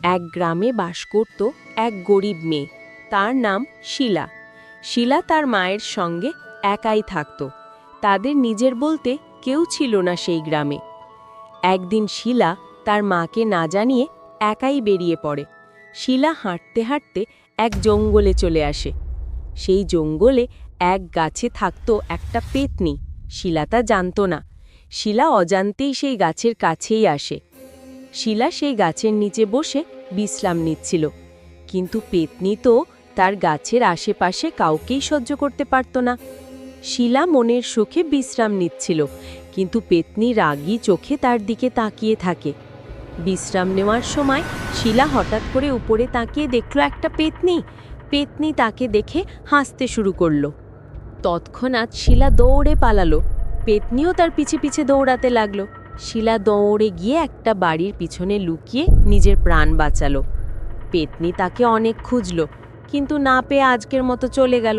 এক গ্রামে বাস করত এক গরিব মেয়ে। তার নাম শিলা। শিলা তার মায়ের সঙ্গে একাই থাকত। তাদের নিজের বলতে কেউ ছিল না সেই গ্রামে। একদিন শিলা তার মাকে না জানিয়ে একাই বেরিয়ে পড়ে। শিলা হাঁটতে হাঁটতে এক জঙ্গলে চলে আসে। সেই জঙ্গলে এক গাছে থাকত একটা পেতনি। শিলা তা জানত না। শিলা অজান্তেই সেই গাছের কাছেই আসে। শিলা সেই গাছের নিচে বসে বিশ্রাম নিচ্ছিল, কিন্তু পেতনি তো তার গাছের আশেপাশে কাউকেই সহ্য করতে পারত না। শিলা মনের সুখে বিশ্রাম নিচ্ছিল, কিন্তু পেতনি রাগী চোখে তার দিকে তাকিয়ে থাকে। বিশ্রাম নেওয়ার সময় শিলা হঠাৎ করে উপরে তাকিয়ে দেখল একটা পেতনি। পেতনি তাকে দেখে হাসতে শুরু করল। তৎক্ষণাৎ শিলা দৌড়ে পালালো। পেতনিও তার পিছে পিছে দৌড়াতে লাগলো। শিলা দৌড়ে গিয়ে একটা বাড়ির পিছনে লুকিয়ে নিজের প্রাণ বাঁচালো। পেতনি তাকে অনেক খুঁজল, কিন্তু না পেয়ে আজকের মতো চলে গেল।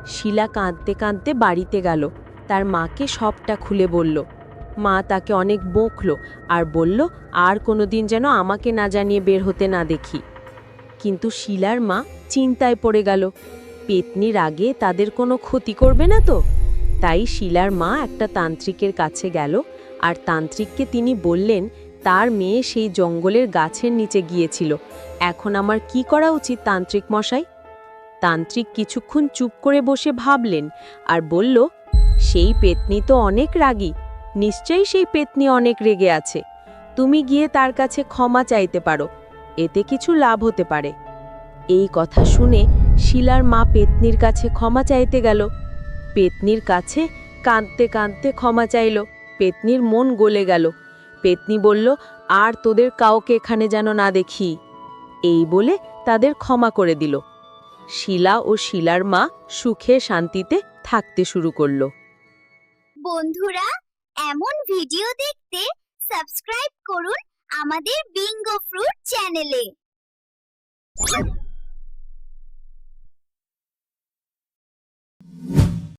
শিলা কাঁদতে কাঁদতে বাড়িতে গেল, তার মাকে সবটা খুলে বলল। মা তাকে অনেক বকল আর বলল আর কোনোদিন যেন আমাকে না জানিয়ে বের হতে না দেখি। কিন্তু শিলার মা চিন্তায় পড়ে গেল, পেতনির আগে তাদের কোনো ক্ষতি করবে না তো। তাই শিলার মা একটা তান্ত্রিকের কাছে গেল, আর তান্ত্রিককে তিনি বললেন তার মেয়ে সেই জঙ্গলের গাছের নিচে গিয়েছিল। এখন আমার কি করা উচিত তান্ত্রিক মশাই? তান্ত্রিক কিছুক্ষণ চুপ করে বসে ভাবলেন আর বলল, সেই পেতনি তো অনেক রাগী, নিশ্চয়ই সেই পেতনি অনেক রেগে আছে। তুমি গিয়ে তার কাছে ক্ষমা চাইতে পারো, এতে কিছু লাভ হতে পারে। এই কথা শুনে শিলার মা পেতনির কাছে ক্ষমা চাইতে গেল। পেতনির কাছে কাঁদতে কাঁদতে ক্ষমা চাইল। পেতনির মন গলে গেল। পেতনি বলল, আর তোদের কাউকে এখানে যেন না দেখি। এই বলে তাদের ক্ষমা করে দিল। শিলা ও শিলার মা সুখে শান্তিতে থাকতে শুরু করল। বন্ধুরা, এমন ভিডিও দেখতে সাবস্ক্রাইব করুন আমাদের বিঙ্গো ফ্রুট চ্যানেলে।